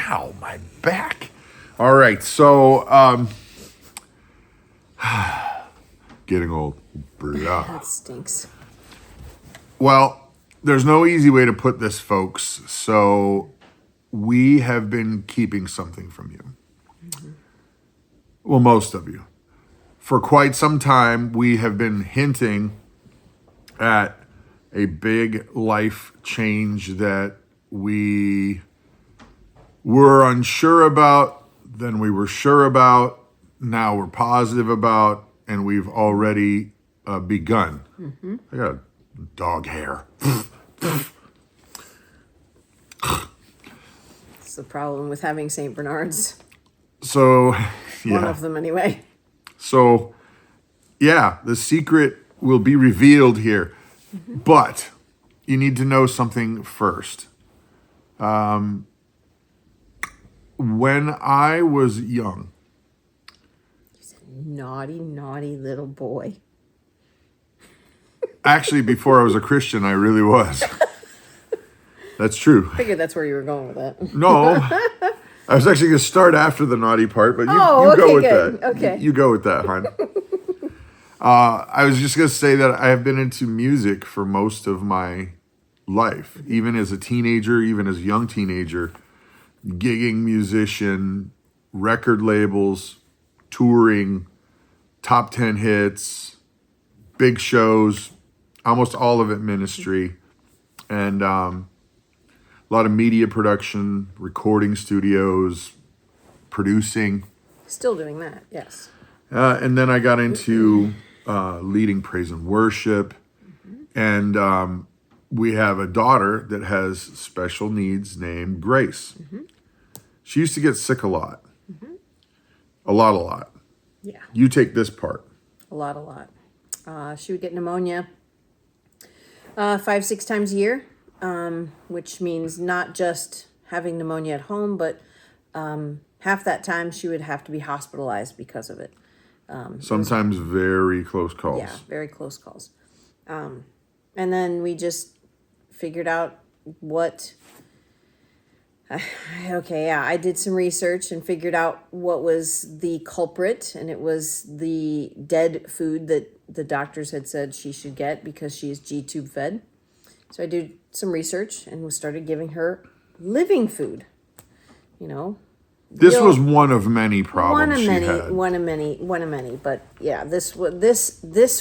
Ow, my back. All right, so getting old. Blah. That stinks. Well, there's no easy way to put this, folks. So we have been keeping something from you. Mm-hmm. Well, most of you. For quite some time, we have been hinting at a big life change that we were unsure about, then we were sure about, now we're positive about, and we've already begun. Mm-hmm. I got dog hair. It's the problem with having St. Bernards. So, yeah. One of them anyway. So, yeah, the secret will be revealed here. Mm-hmm. But you need to know something first. When I was young. He's a naughty, naughty little boy. Actually, before I was a Christian, I really was. That's true. I figured that's where you were going with that. No. I was actually going to start after the naughty part, but you okay, go with good. that. Okay. You go with that, hon. I was just going to say that I have been into music for most of my life, even as a teenager, even as a young teenager, gigging musician, record labels, touring, top 10 hits, big shows, almost all of it ministry, and a lot of media production, recording studios, producing. Still doing that, yes. And then I got into leading praise and worship. Mm-hmm. And we have a daughter that has special needs named Grace. Mm-hmm. She used to get sick a lot. Mm-hmm. A lot. Yeah. You take this part. A lot. She would get pneumonia 5-6 times a year, which means not just having pneumonia at home, but half that time she would have to be hospitalized because of it. Sometimes very close calls. Yeah, very close calls. And then we just figured out what... I did some research and figured out what was the culprit, and it was the dead food that the doctors had said she should get because she is G-tube fed. So I did some research and started giving her living food. You know, this was one of many problems she had. One of many. But yeah, this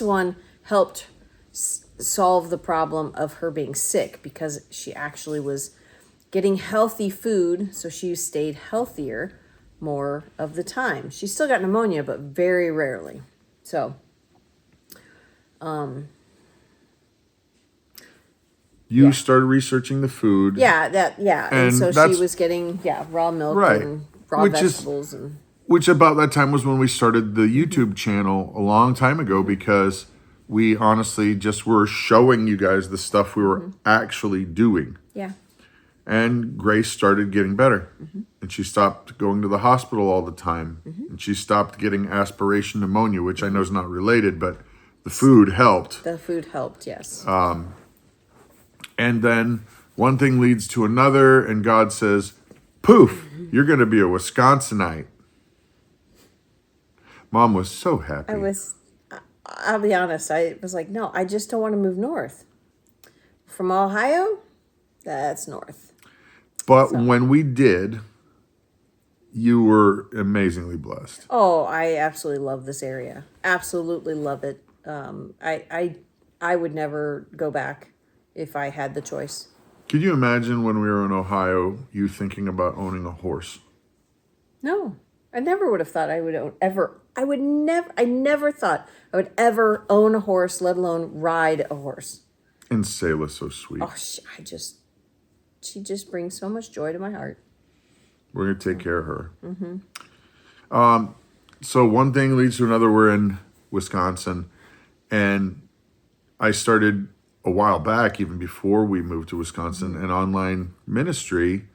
one helped solve the problem of her being sick because she actually was getting healthy food, so she stayed healthier more of the time. She still got pneumonia, but very rarely. So, you started researching the food. And so she was getting raw milk and raw vegetables which about that time was when we started the YouTube channel a long time ago, because we honestly just were showing you guys the stuff we were actually doing. Yeah. And Grace started getting better. Mm-hmm. And she stopped going to the hospital all the time. Mm-hmm. And she stopped getting aspiration pneumonia, which I know is not related, but the food helped. The food helped, yes. And then one thing leads to another, and God says, poof, you're going to be a Wisconsinite. Mom was so happy. I'll be honest, I was like, no, I just don't want to move north. From Ohio, that's north. But when we did, you were amazingly blessed. Oh, I absolutely love this area. Absolutely love it. I would never go back if I had the choice. Could you imagine when we were in Ohio, you thinking about owning a horse? No, I never would have thought I would I never thought I would ever own a horse, let alone ride a horse. And Sayla's so sweet. Oh, she just brings so much joy to my heart. We're going to take care of her. Mm-hmm. So one thing leads to another. We're in Wisconsin, and I started a while back, even before we moved to Wisconsin, an online ministry,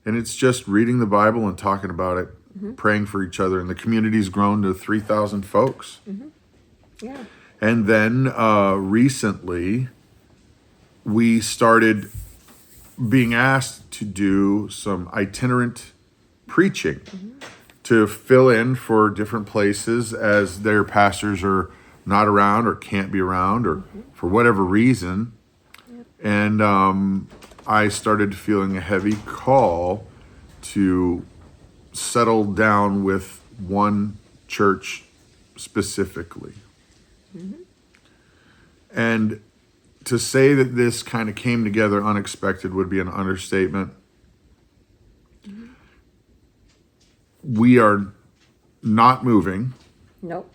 and it's just reading the Bible and talking about it, praying for each other, and the community's grown to 3,000 folks. Mm-hmm. Yeah. And then recently, we started being asked to do some itinerant preaching to fill in for different places as their pastors are not around or can't be around or for whatever reason. And I started feeling a heavy call to settle down with one church specifically. And to say that this kind of came together unexpected would be an understatement. We are not moving Nope.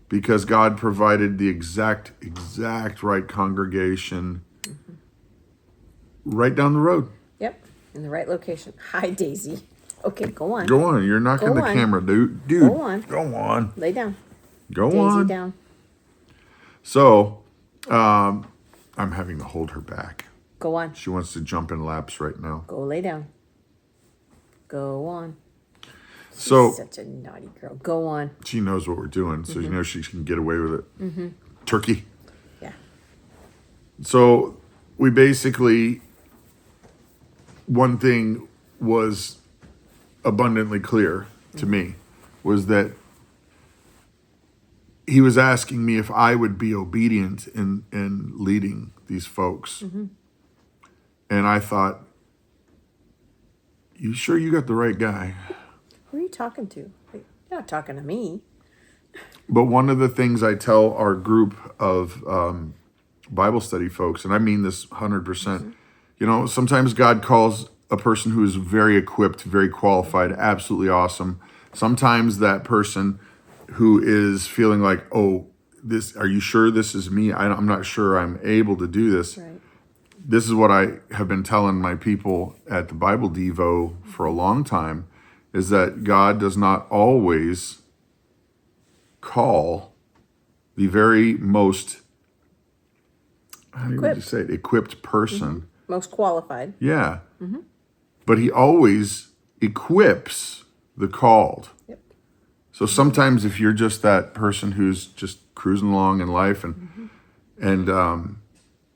because God provided the exact right congregation right down the road. Yep. In the right location. Hi, Daisy. Okay, go on. Go on, you're knocking Go the on. camera, dude. Go on. Go on. Lay down. Go Daisy on. down. So, I'm having to hold her back. Go on. She wants to jump in laps right now. Go lay down. Go on. So She's such a naughty girl. Go on. she knows what we're doing, so you know she can get away with it. Turkey. Yeah. So we basically, one thing was abundantly clear to me was that he was asking me if I would be obedient in leading these folks. And I thought, you sure you got the right guy? Who are you talking to? You're not talking to me. But one of the things I tell our group of Bible study folks, and I mean this 100%, you know, sometimes God calls a person who is very equipped, very qualified, absolutely awesome. Sometimes that person who is feeling like, oh, this, are you sure this is me? I'm not sure I'm able to do this. Right. This is what I have been telling my people at the Bible Devo for a long time, is that God does not always call the very most, how do you say it, equipped person. Most qualified. Yeah. But he always equips the called. Yep. So sometimes if you're just that person who's just cruising along in life and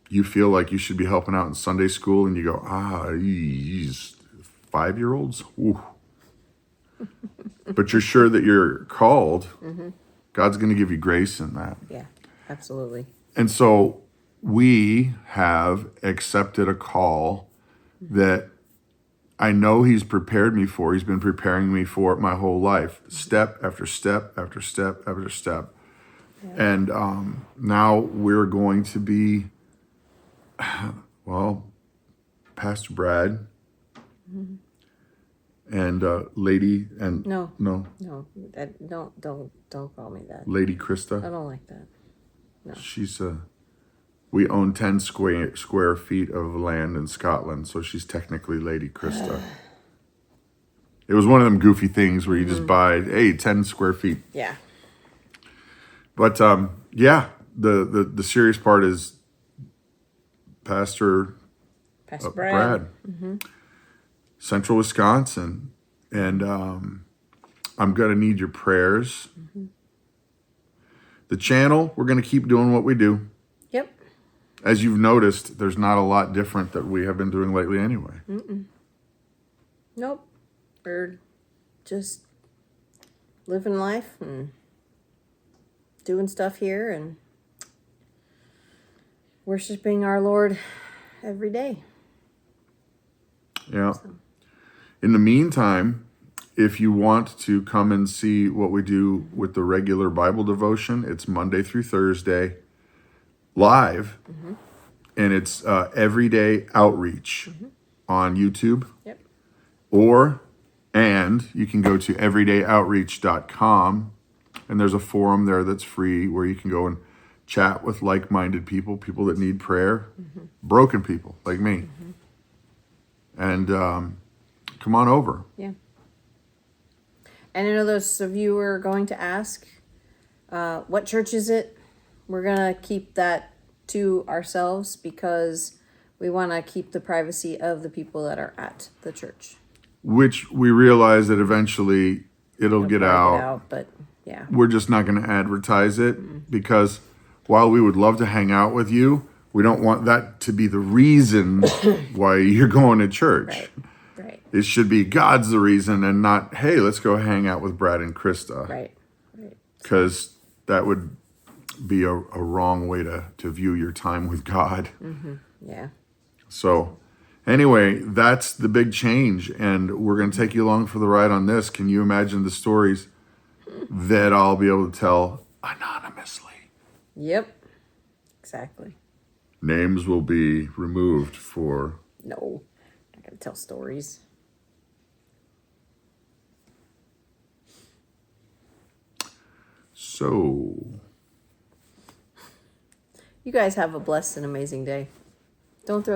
you feel like you should be helping out in Sunday school and you go, these 5-year-olds? Ooh. But you're sure that you're called, God's going to give you grace in that. Yeah, absolutely. And so we have accepted a call that I know he's prepared me for. He's been preparing me for it my whole life, step after step after step after step. Yeah. And now we're going to be, well, Pastor Brad and Lady and No, no, that, don't call me that. Lady I Christa. don't like that. No. She's we own 10 square feet of land in Scotland, so she's technically Lady Christa. It was one of them goofy things where you just buy, 10 square feet. Yeah. But yeah, the serious part is Pastor Brad. Central Wisconsin, and I'm gonna need your prayers. The channel, we're gonna keep doing what we do. Yep. As you've noticed, there's not a lot different that we have been doing lately anyway. Nope. We're just living life and doing stuff here and worshiping our Lord every day. Yeah. In the meantime, if you want to come and see what we do with the regular Bible devotion, it's Monday through Thursday live. And it's Everyday Outreach on YouTube. Yep. And you can go to everydayoutreach.com, and there's a forum there that's free where you can go and chat with like-minded people that need prayer, broken people like me. And come on over. Yeah. And I know those of you are going to ask, what church is it? We're going to keep that to ourselves because we want to keep the privacy of the people that are at the church. Which we realize that eventually it'll get out. But yeah. We're just not going to advertise it because while we would love to hang out with you, we don't want that to be the reason why you're going to church. Right. It should be God's the reason and not, hey, let's go hang out with Brad and Christa. Right. Because that would be a wrong way to view your time with God. Yeah. So anyway, that's the big change. And we're going to take you along for the ride on this. Can you imagine the stories that I'll be able to tell anonymously? Yep. Exactly. Names will be removed for... No. I'm not going to tell stories. So... You guys have a blessed and amazing day. Don't throw